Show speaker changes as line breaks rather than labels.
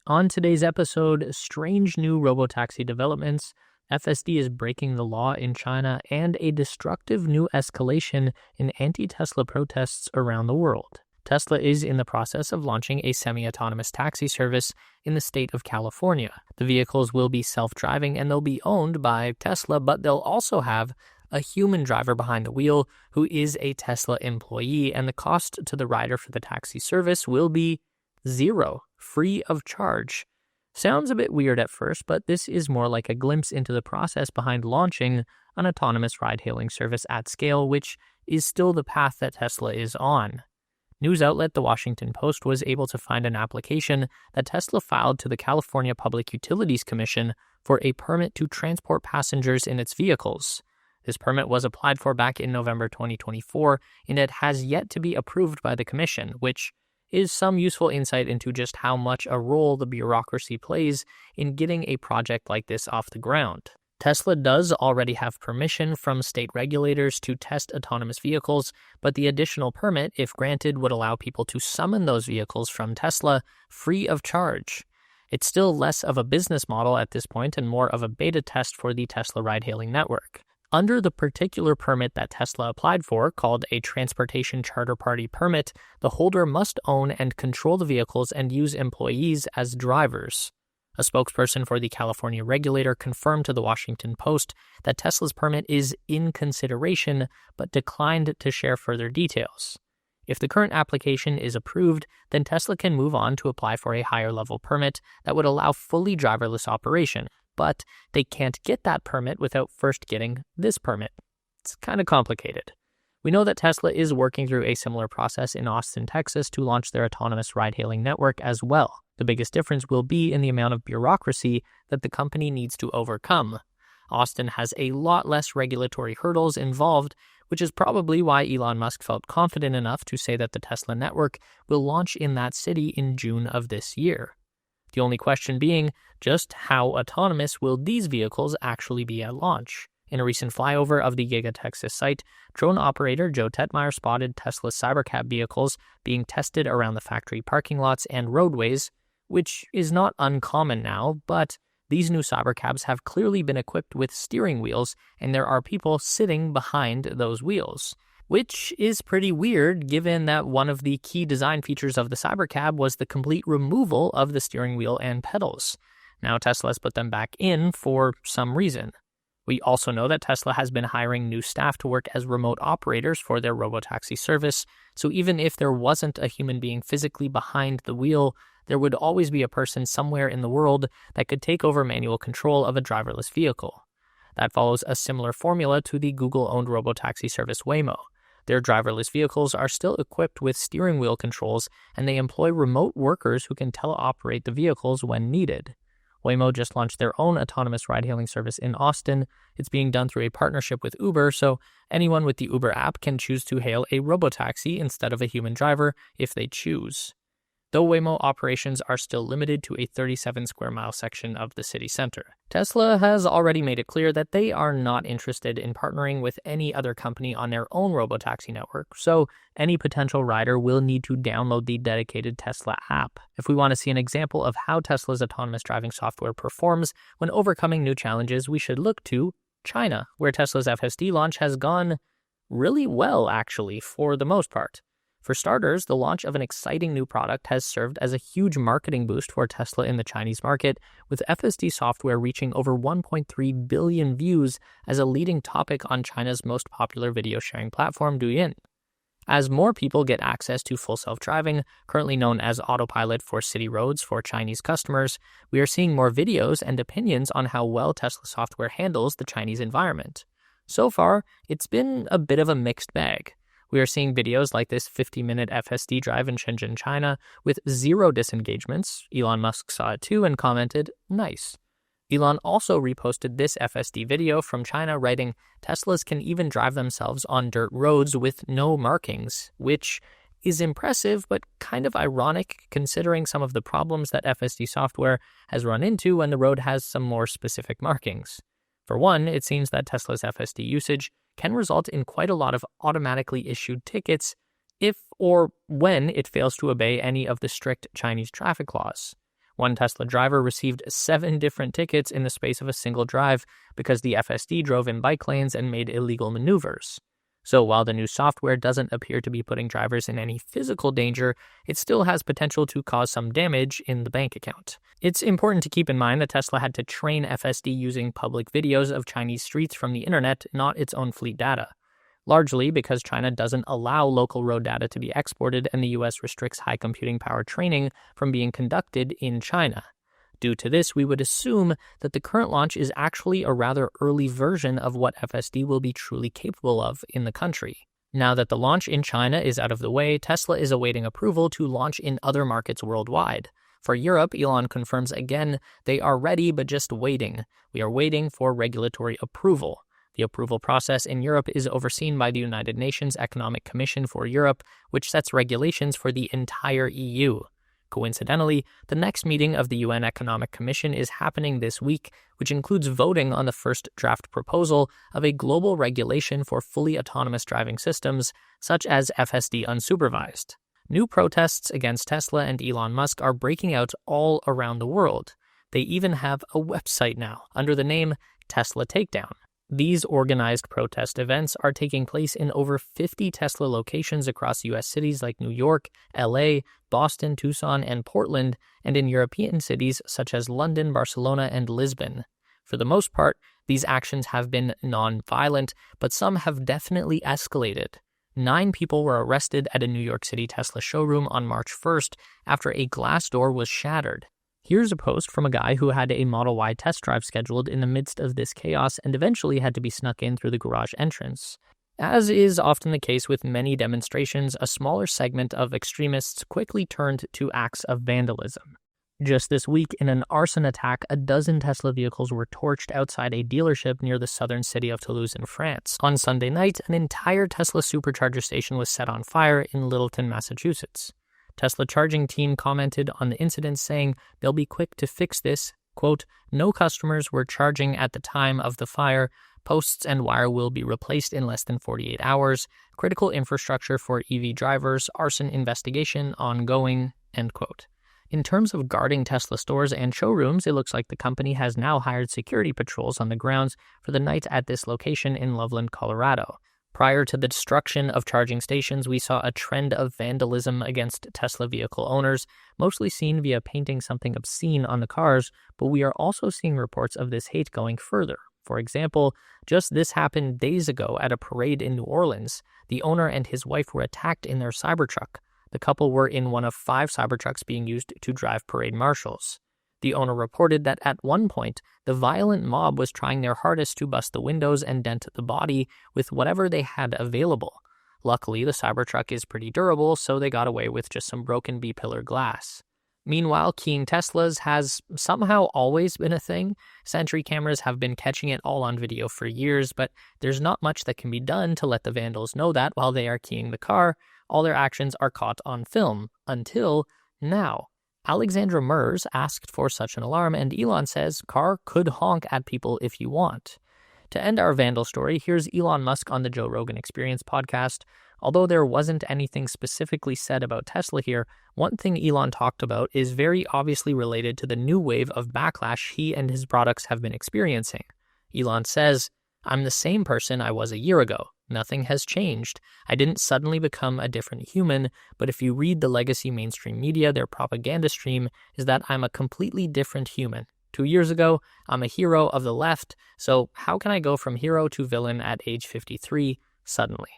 On today's episode, strange new robotaxi developments, FSD is breaking the law in China, and a destructive new escalation in anti-Tesla protests around the world. Tesla is in the process of launching a semi-autonomous taxi service in the state of California. The vehicles will be self-driving and they'll be owned by Tesla, but they'll also have a human driver behind the wheel who is a Tesla employee, and the cost to the rider for the taxi service will be zero, free of charge. Sounds a bit weird at first, but this is more like a glimpse into the process behind launching an autonomous ride-hailing service at scale, which is still the path that Tesla is on. News outlet The Washington Post was able to find an application that Tesla filed to the California Public Utilities Commission for a permit to transport passengers in its vehicles. This permit was applied for back in November 2024, and it has yet to be approved by the commission, which is some useful insight into just how much a role the bureaucracy plays in getting a project like this off the ground. Tesla does already have permission from state regulators to test autonomous vehicles, but the additional permit, if granted, would allow people to summon those vehicles from Tesla free of charge. It's still less of a business model at this point and more of a beta test for the Tesla ride-hailing network. Under the particular permit that Tesla applied for, called a Transportation Charter Party Permit, the holder must own and control the vehicles and use employees as drivers. A spokesperson for the California regulator confirmed to the Washington Post that Tesla's permit is in consideration, but declined to share further details. If the current application is approved, then Tesla can move on to apply for a higher-level permit that would allow fully driverless operation. But they can't get that permit without first getting this permit. It's kind of complicated. We know that Tesla is working through a similar process in Austin, Texas to launch their autonomous ride-hailing network as well. The biggest difference will be in the amount of bureaucracy that the company needs to overcome. Austin has a lot less regulatory hurdles involved, which is probably why Elon Musk felt confident enough to say that the Tesla network will launch in that city in June of this year. The only question being, just how autonomous will these vehicles actually be at launch? In a recent flyover of the Giga Texas site, drone operator Joe Tetmeyer spotted Tesla Cybertruck vehicles being tested around the factory parking lots and roadways, which is not uncommon now, but these new Cybercabs have clearly been equipped with steering wheels, and there are people sitting behind those wheels. Which is pretty weird given that one of the key design features of the Cybercab was the complete removal of the steering wheel and pedals. Now Tesla has put them back in for some reason. We also know that Tesla has been hiring new staff to work as remote operators for their Robotaxi service, so even if there wasn't a human being physically behind the wheel, there would always be a person somewhere in the world that could take over manual control of a driverless vehicle. That follows a similar formula to the Google-owned Robotaxi service Waymo. Their driverless vehicles are still equipped with steering wheel controls, and they employ remote workers who can teleoperate the vehicles when needed. Waymo just launched their own autonomous ride-hailing service in Austin. It's being done through a partnership with Uber, so anyone with the Uber app can choose to hail a robotaxi instead of a human driver if they choose. Though Waymo operations are still limited to a 37-square-mile section of the city center. Tesla has already made it clear that they are not interested in partnering with any other company on their own robotaxi network, so any potential rider will need to download the dedicated Tesla app. If we want to see an example of how Tesla's autonomous driving software performs when overcoming new challenges, we should look to China, where Tesla's FSD launch has gone really well, actually, for the most part. For starters, the launch of an exciting new product has served as a huge marketing boost for Tesla in the Chinese market, with FSD software reaching over 1.3 billion views as a leading topic on China's most popular video sharing platform, Douyin. As more people get access to full self-driving, currently known as autopilot for city roads for Chinese customers, we are seeing more videos and opinions on how well Tesla software handles the Chinese environment. So far, it's been a bit of a mixed bag. We are seeing videos like this 50-minute FSD drive in Shenzhen, China, with zero disengagements. Elon Musk saw it too and commented, "Nice." Elon also reposted this FSD video from China, writing, "Teslas can even drive themselves on dirt roads with no markings," which is impressive but kind of ironic considering some of the problems that FSD software has run into when the road has some more specific markings. For one, it seems that Tesla's FSD usage can result in quite a lot of automatically issued tickets if or when it fails to obey any of the strict Chinese traffic laws. One Tesla driver received 7 different tickets in the space of a single drive because the FSD drove in bike lanes and made illegal maneuvers. So while the new software doesn't appear to be putting drivers in any physical danger, it still has potential to cause some damage in the bank account. It's important to keep in mind that Tesla had to train FSD using public videos of Chinese streets from the internet, not its own fleet data. Largely because China doesn't allow local road data to be exported and the US restricts high computing power training from being conducted in China. Due to this, we would assume that the current launch is actually a rather early version of what FSD will be truly capable of in the country. Now that the launch in China is out of the way, Tesla is awaiting approval to launch in other markets worldwide. For Europe, Elon confirms again they are ready but just waiting. We are waiting for regulatory approval. The approval process in Europe is overseen by the United Nations Economic Commission for Europe, which sets regulations for the entire EU. Coincidentally, the next meeting of the UN Economic Commission is happening this week, which includes voting on the first draft proposal of a global regulation for fully autonomous driving systems, such as FSD unsupervised. New protests against Tesla and Elon Musk are breaking out all around the world. They even have a website now, under the name Tesla Takedown. These organized protest events are taking place in over 50 Tesla locations across U.S. cities like New York, LA, Boston, Tucson, and Portland, and in European cities such as London, Barcelona, and Lisbon. For the most part, these actions have been non-violent, but some have definitely escalated. 9 people were arrested at a New York City Tesla showroom on March 1st after a glass door was shattered. Here's a post from a guy who had a Model Y test drive scheduled in the midst of this chaos and eventually had to be snuck in through the garage entrance. As is often the case with many demonstrations, a smaller segment of extremists quickly turned to acts of vandalism. Just this week, in an arson attack, a dozen Tesla vehicles were torched outside a dealership near the southern city of Toulouse in France. On Sunday night, an entire Tesla supercharger station was set on fire in Littleton, Massachusetts. Tesla charging team commented on the incident saying they'll be quick to fix this. Quote, "No customers were charging at the time of the fire. Posts and wire will be replaced in less than 48 hours. Critical infrastructure for EV drivers. Arson investigation ongoing." End quote. In terms of guarding Tesla stores and showrooms, it looks like the company has now hired security patrols on the grounds for the night at this location in Loveland, Colorado. Prior to the destruction of charging stations, we saw a trend of vandalism against Tesla vehicle owners, mostly seen via painting something obscene on the cars, but we are also seeing reports of this hate going further. For example, just this happened days ago at a parade in New Orleans. The owner and his wife were attacked in their Cybertruck. The couple were in one of 5 Cybertrucks being used to drive parade marshals. The owner reported that at one point, the violent mob was trying their hardest to bust the windows and dent the body with whatever they had available. Luckily, the Cybertruck is pretty durable, so they got away with just some broken B-pillar glass. Meanwhile, keying Teslas has somehow always been a thing. Sentry cameras have been catching it all on video for years, but there's not much that can be done to let the vandals know that while they are keying the car, all their actions are caught on film, until now. Alexandra Mers asked for such an alarm, and Elon says car could honk at people if you want. To end our vandal story, here's Elon Musk on the Joe Rogan Experience podcast. Although there wasn't anything specifically said about Tesla here, one thing Elon talked about is very obviously related to the new wave of backlash he and his products have been experiencing. Elon says, "I'm the same person I was a year ago. Nothing has changed. I didn't suddenly become a different human, but if you read the legacy mainstream media, their propaganda stream is that I'm a completely different human. 2 years ago, I'm a hero of the left, so how can I go from hero to villain at age 53 suddenly?"